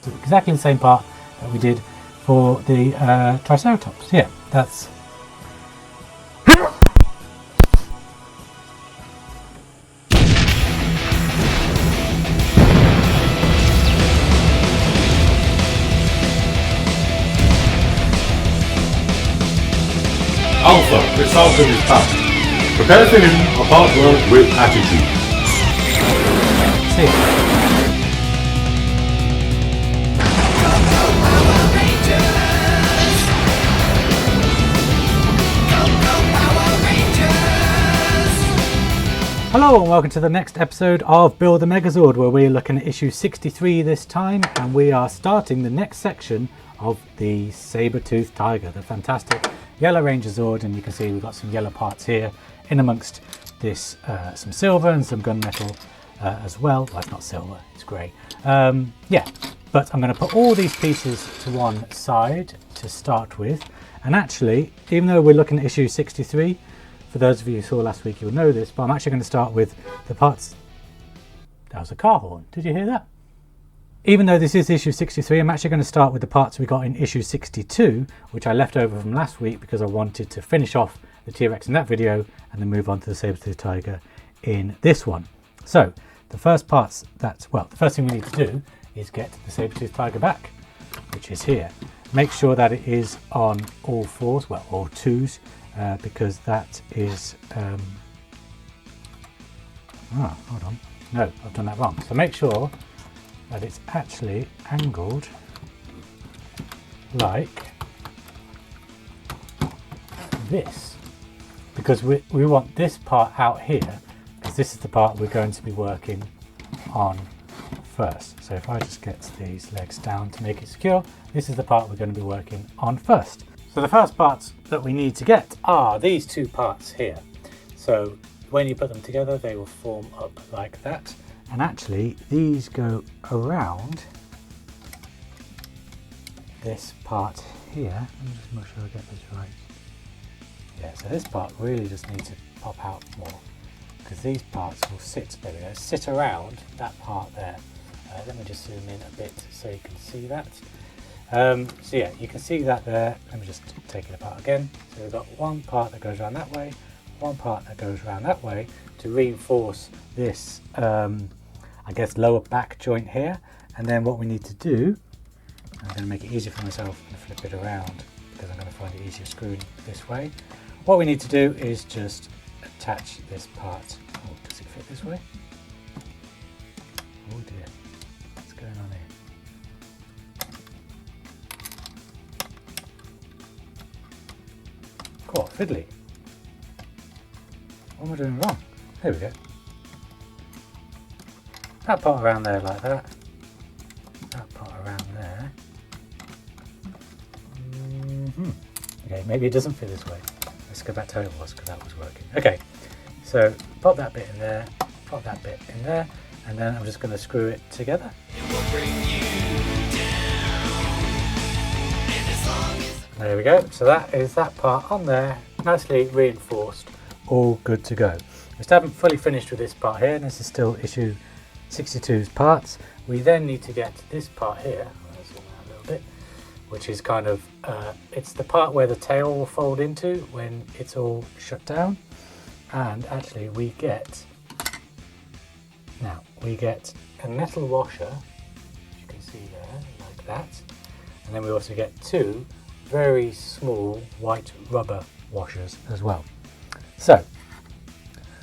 exactly the same part that we did for the Triceratops. Yeah, that's... Alpha, resolve is past. Prepare for him a partner with attitude. See. Hello and welcome to the next episode of Build the Megazord, where we're looking at issue 63 this time, and we are starting the next section of the Sabre-Toothed Tiger, the fantastic yellow Ranger Zord. And you can see we've got some yellow parts here in amongst this, some silver and some gunmetal as well. Well, it's not silver, it's grey. Yeah, but I'm going to put all these pieces to one side to start with. And actually, even though we're looking at issue 63, for those of you who saw last week, you'll know this, but I'm actually going to start with the parts... That was a car horn. Did you hear that? Even though this is issue 63, I'm actually going to start with the parts we got in issue 62, which I left over from last week because I wanted to finish off the T-Rex in that video and then move on to the Sabre-Toothed Tiger in this one. So, the first parts the first thing we need to do is get the Sabre-Toothed Tiger back, which is here. Make sure that it is on all fours, well, all twos, because that is hold on, no, I've done that wrong. So make sure that it's actually angled like this, because we want this part out here, because this is the part we're going to be working on first. So if I just get these legs down to make it secure, this is the part we're going to be working on first. So the first parts that we need to get are these two parts here. So when you put them together, they will form up like that. And actually, these go around this part here. Let me just make sure I get this right. Yeah, so this part really just needs to pop out more, because these parts will sit, there we go, sit around that part there. Let me just zoom in a bit so you can see that. So yeah, you can see that there. Let me just take it apart again. So we've got one part that goes around that way, one part that goes around that way to reinforce this, I guess, lower back joint here. And then what we need to do, I'm going to make it easier for myself and flip it around because I'm going to find it easier screwing this way. What we need to do is just attach this part. Oh, does it fit this way? Oh dear, what's going on here? Cool, fiddly. What am I doing wrong? There we go. That part around there like that. That part around there. Okay, maybe it doesn't fit this way. Let's go back to how it was, because that was working. Okay, so pop that bit in there, pop that bit in there, and then I'm just going to screw it together. There we go, so that is that part on there, nicely reinforced, all good to go. We still haven't fully finished with this part here, and this is still issue 62's parts. We then need to get this part here, I'll zoom out a little bit, which is kind of, it's the part where the tail will fold into when it's all shut down. And actually we get a metal washer, as you can see there, like that. And then we also get two very small white rubber washers as well. So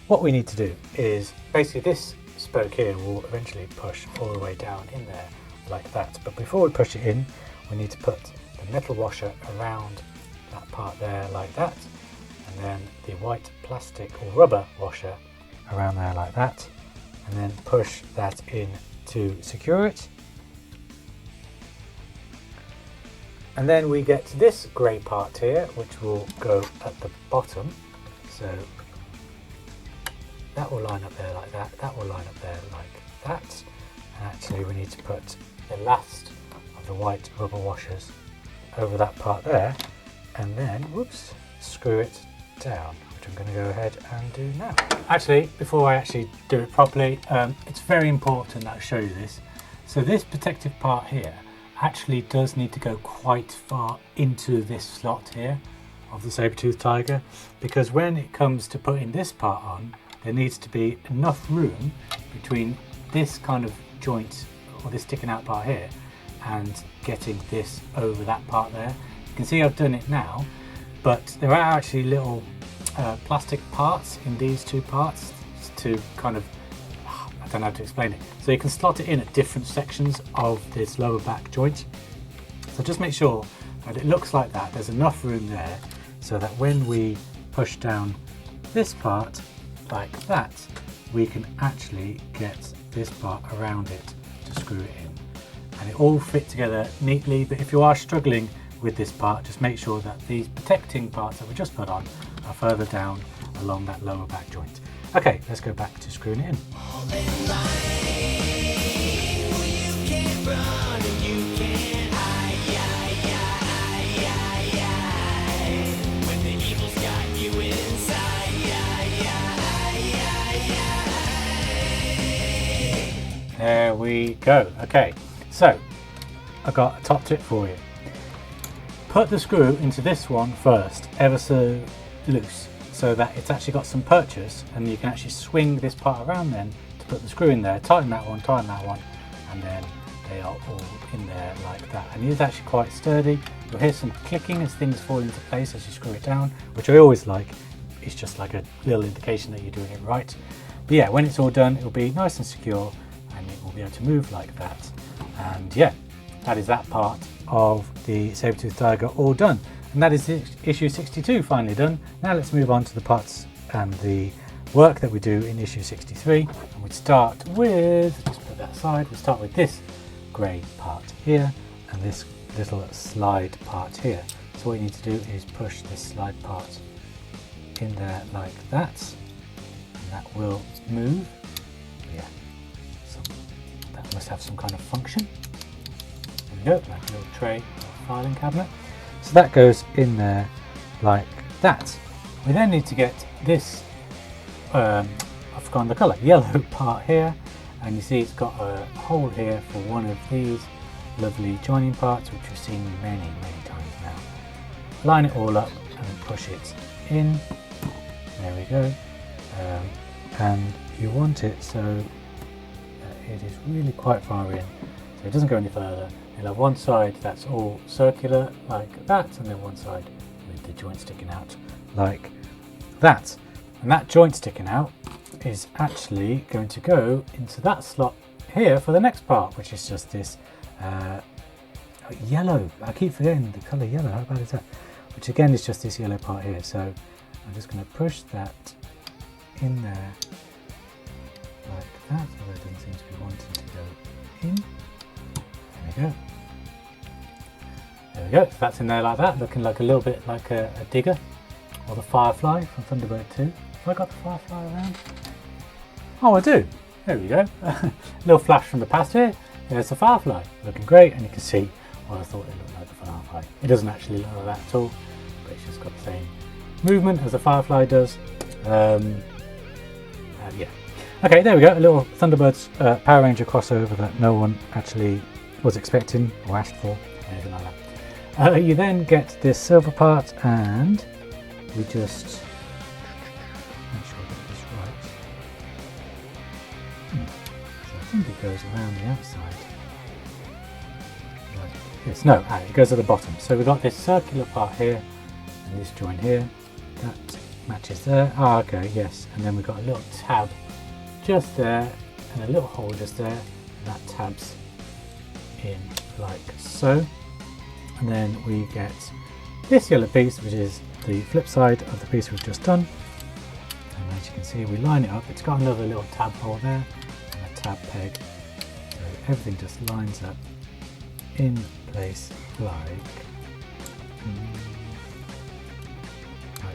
what we need to do is basically this spoke here will eventually push all the way down in there like that. But before we push it in, we need to put the metal washer around that part there like that, and then the white plastic or rubber washer around there like that, and then push that in to secure it. And then we get this grey part here, which will go at the bottom. So that will line up there like that, that will line up there like that. And actually we need to put the last of the white rubber washers over that part there, and then, whoops, screw it down, which I'm going to go ahead and do now. Actually, before I actually do it properly, it's very important that I show you this. So this protective part here actually does need to go quite far into this slot here of the Sabre-Toothed Tiger, because when it comes to putting this part on, there needs to be enough room between this kind of joint, or this sticking out part here, and getting this over that part there. You can see I've done it now, but there are actually little plastic parts in these two parts to kind of, I don't know how to explain it. So you can slot it in at different sections of this lower back joint. So just make sure that it looks like that. There's enough room there so that when we push down this part like that, we can actually get this part around it to screw it in. And it all fit together neatly, but if you are struggling with this part, just make sure that these protecting parts that we just put on are further down along that lower back joint. Okay, let's go back to screwing it in. There we go. Okay, so I got a top tip for you. Put the screw into this one first, ever so loose, so that it's actually got some purchase, and you can actually swing this part around then to put the screw in there. Tighten that one, and then they are all in there like that. And it is actually quite sturdy. You'll hear some clicking as things fall into place as you screw it down, which I always like. It's just like a little indication that you're doing it right. But yeah, when it's all done, it'll be nice and secure, and it will be able to move like that. And yeah, that is that part of the Sabre-Toothed Tiger all done. And that is issue 62 finally done. Now let's move on to the parts and the work that we do in issue 63. And we'd start with, just put that aside, we'll start with this grey part here and this little slide part here. So what you need to do is push this slide part in there like that, and that will move. Yeah, so that must have some kind of function. There we go, like a little tray or filing cabinet. So that goes in there like that. We then need to get this, I've forgotten the colour, yellow part here, and you see it's got a hole here for one of these lovely joining parts, which we've seen many times now. Line it all up and push it in. There we go. And you want it so that it is really quite far in, so it doesn't go any further. You'll have one side that's all circular like that, and then one side with the joint sticking out like that. And that joint sticking out is actually going to go into that slot here for the next part, which is just this yellow. I keep forgetting the colour yellow, how bad is that? Which again is just this yellow part here. So I'm just going to push that in there like that, although it doesn't seem to be wanting to go in. There we go. There we go. So that's in there like that, looking like a little bit like a digger, or the Firefly from Thunderbird 2. Have I got the Firefly around? Oh, I do. There we go. A little flash from the past here. There's the Firefly, looking great, and you can see what I thought it looked like the Firefly. It doesn't actually look like that at all, but it's just got the same movement as the Firefly does. Yeah. Okay, there we go. A little Thunderbirds Power Ranger crossover that no one actually was expecting or asked for, anything like that. You then get this silver part, and we just make sure I get this right. So I think it goes around the outside like this. No, it goes at the bottom. So we've got this circular part here and this joint here that matches there. Ah, okay, yes. And then we've got a little tab just there and a little hole just there, and that tabs in like so. And then we get this yellow piece, which is the flip side of the piece we've just done. And as you can see, we line it up. It's got another little tab hole there and a tab peg. So everything just lines up in place like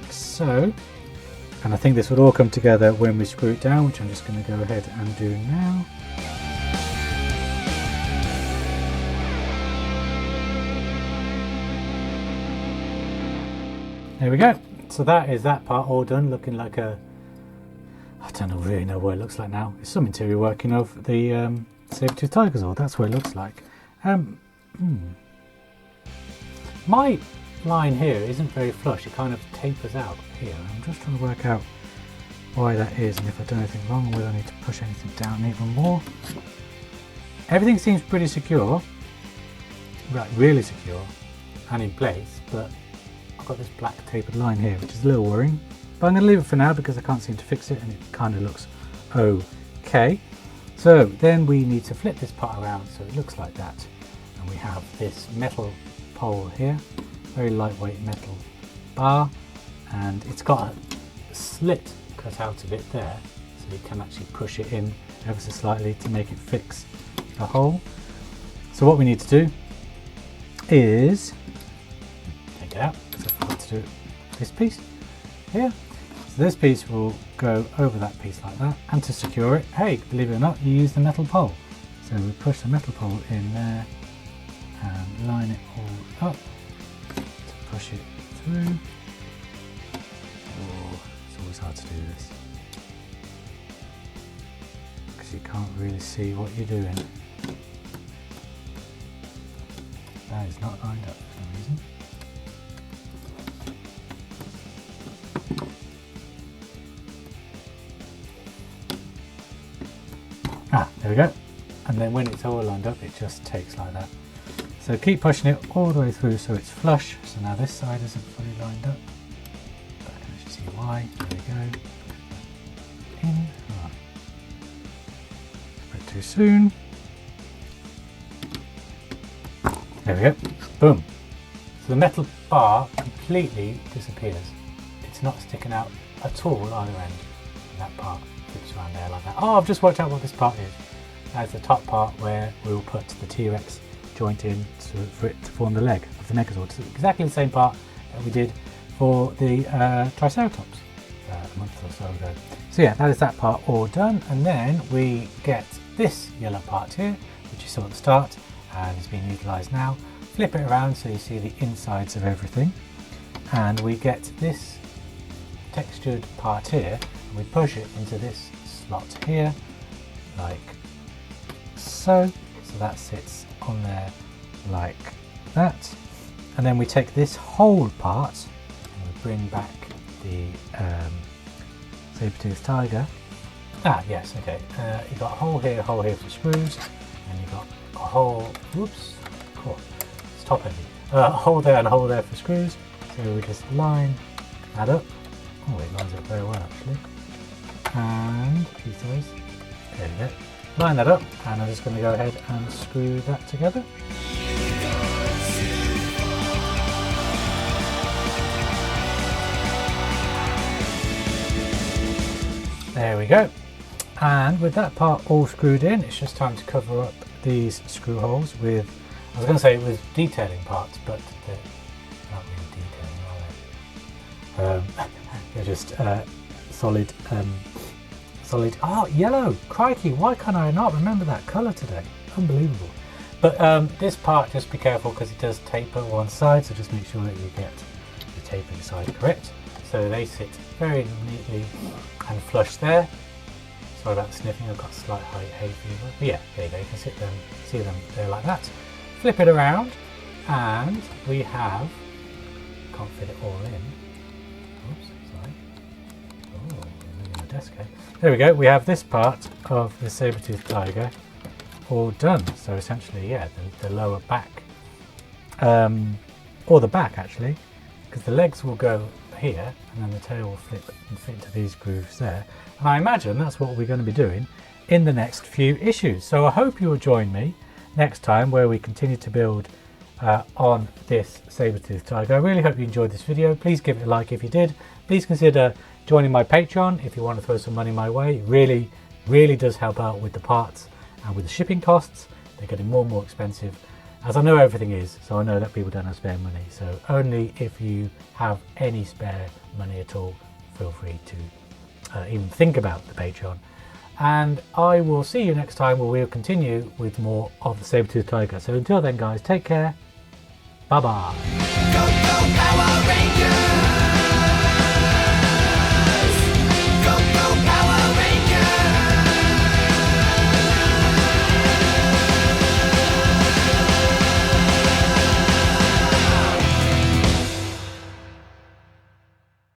so. And I think this would all come together when we screw it down, which I'm just going to go ahead and do now. There we go. So that is that part all done, looking like a, I don't really know what it looks like now. It's some interior working of the Sabre-Toothed Tiger Zord. That's what it looks like. My line here isn't very flush. It kind of tapers out here. I'm just trying to work out why that is and if I've done anything wrong or whether I need to push anything down even more. Everything seems pretty secure, right, really secure and in place, but I've got this black tapered line here, which is a little worrying. But I'm going to leave it for now because I can't seem to fix it and it kind of looks okay. So then we need to flip this part around so it looks like that. And we have this metal pole here, very lightweight metal bar, and it's got a slit cut out of it there, so you can actually push it in ever so slightly to make it fix the hole. So what we need to do is take it out. So I've got to do this piece here. So this piece will go over that piece like that, and to secure it, hey, believe it or not, you use the metal pole. So we push the metal pole in there and line it all up to push it through. Oh, it's always hard to do this because you can't really see what you're doing. That is not lined up for some reason. There we go. And then when it's all lined up, it just takes like that. So keep pushing it all the way through so it's flush. So now this side isn't fully lined up, but I can actually see why. There we go. In. Oh. A bit too soon. There we go. Boom. So the metal bar completely disappears. It's not sticking out at all either end. And that part flips around there like that. Oh, I've just worked out what this part is. That's the top part where we will put the T-Rex joint in for it to form the leg of the Megazord. It's exactly the same part that we did for the Triceratops a month or so ago. So yeah, that is that part all done, and then we get this yellow part here, which you saw at the start and is being utilised now. Flip it around so you see the insides of everything, and we get this textured part here, and we push it into this slot here, like so. So that sits on there like that, and then we take this whole part and we bring back the Sabre-Toothed Tiger. Ah yes, okay, you've got a hole here for screws, and you've got a hole, whoops, cool, it's top heavy, a hole there and a hole there for screws. So we just line that up. Oh, it lines up very well actually, and use those, there we go. Line that up, and I'm just going to go ahead and screw that together. There we go. And with that part all screwed in, it's just time to cover up these screw holes with, I was going to say with detailing parts, but they're not really detailing, are they? They're just solid. Oh, yellow! Crikey, why can I not remember that colour today? Unbelievable. But this part, just be careful because it does taper one side, so just make sure that you get the tapering side correct. So they sit very neatly and flush there. Sorry about the sniffing, I've got slight hay fever. But yeah, there you go, you can see them there like that. Flip it around, and we have, can't fit it all in. Oops, sorry. Oh, moving my desk here. There we go, we have this part of the Sabre-Toothed Tiger all done. So essentially, yeah, the lower back, or the back actually, because the legs will go here and then the tail will flip and fit into these grooves there. And I imagine that's what we're going to be doing in the next few issues. So I hope you will join me next time where we continue to build on this Sabre-Toothed Tiger. I really hope you enjoyed this video. Please give it a like if you did. Please consider joining my Patreon if you want to throw some money my way. It really does help out with the parts and with the shipping costs. They're getting more and more expensive, as I know everything is, so I know that people don't have spare money. So only if you have any spare money at all, feel free to even think about the Patreon. And I will see you next time where we'll continue with more of the Sabre-Toothed Tiger. So until then guys, take care. Bye bye. Go, go, Power Rangers!